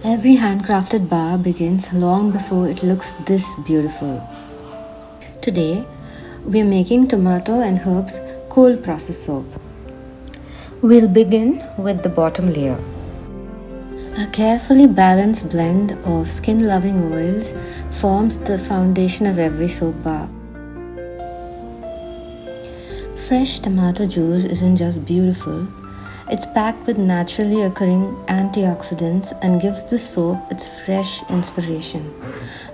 Every handcrafted bar begins long before it looks this beautiful. Today, we are making tomato and herbs cold process soap. We'll begin with the bottom layer. A carefully balanced blend of skin-loving oils forms the foundation of every soap bar. Fresh tomato juice isn't just beautiful, it's packed with naturally occurring antioxidants and gives the soap its fresh inspiration.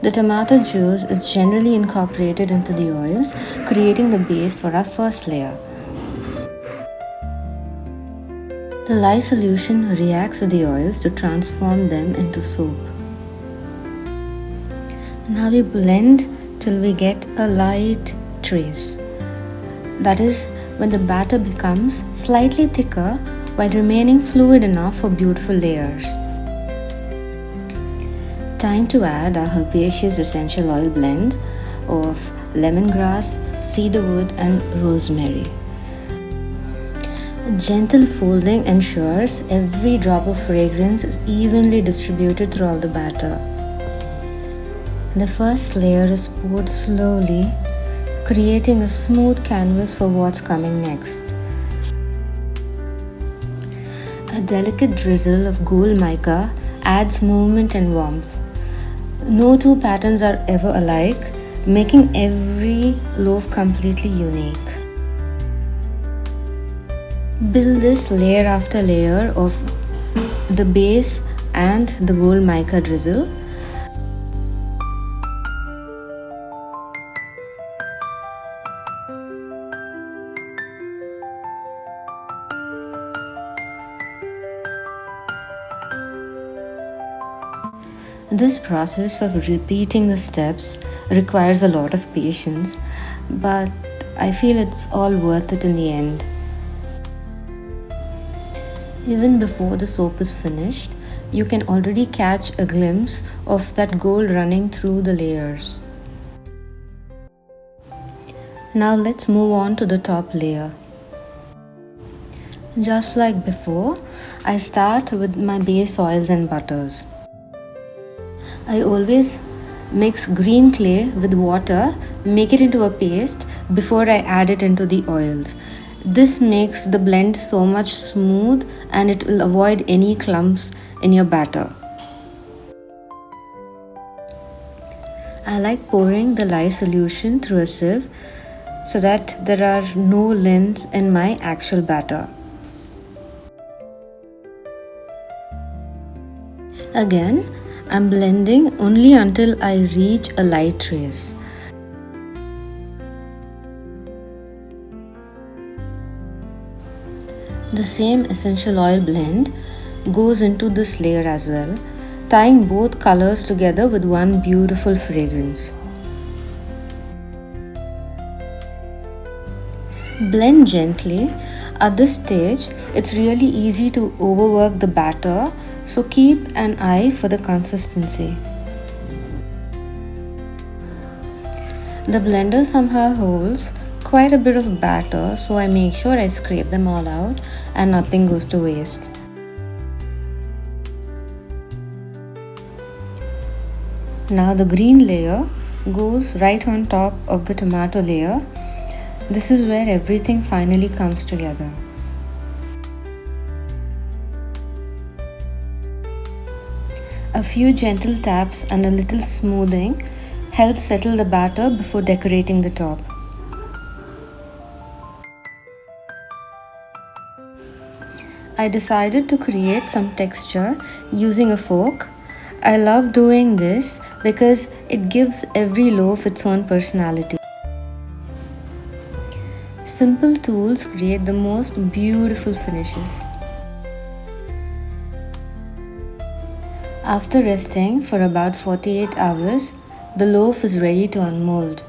The tomato juice is generally incorporated into the oils, creating the base for our first layer. The lye solution reacts with the oils to transform them into soap. Now we blend till we get a light trace. That is when the batter becomes slightly thicker while remaining fluid enough for beautiful layers. Time to add our herbaceous essential oil blend of lemongrass, cedarwood and rosemary. Gentle folding ensures every drop of fragrance is evenly distributed throughout the batter. The first layer is poured slowly, creating a smooth canvas for what's coming next. A delicate drizzle of gold mica adds movement and warmth. No two patterns are ever alike, making every loaf completely unique. Build this layer after layer of the base and the gold mica drizzle. This process of repeating the steps requires a lot of patience, but I feel it's all worth it in the end. Even before the soap is finished, you can already catch a glimpse of that gold running through the layers. Now let's move on to the top layer. Just like before, I start with my base oils and butters. I always mix green clay with water, make it into a paste before I add it into the oils. This makes the blend so much smooth and it will avoid any clumps in your batter. I like pouring the lye solution through a sieve so that there are no lines in my actual batter. Again, I'm blending only until I reach a light trace. The same essential oil blend goes into this layer as well, tying both colors together with one beautiful fragrance. Blend gently. At this stage, it's really easy to overwork the batter, so keep an eye for the consistency. The blender somehow holds quite a bit of batter, so I make sure I scrape them all out and nothing goes to waste. Now the green layer goes right on top of the tomato layer. This is where everything finally comes together. A few gentle taps and a little smoothing help settle the batter before decorating the top. I decided to create some texture using a fork. I love doing this because it gives every loaf its own personality. Simple tools create the most beautiful finishes. After resting for about 48 hours, the loaf is ready to unmold.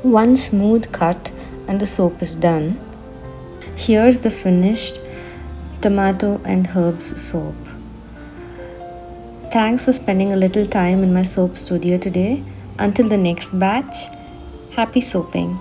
One smooth cut and the soap is done. Here's the finished tomato and herbs soap. Thanks for spending a little time in my soap studio today. Until the next batch, happy soaping.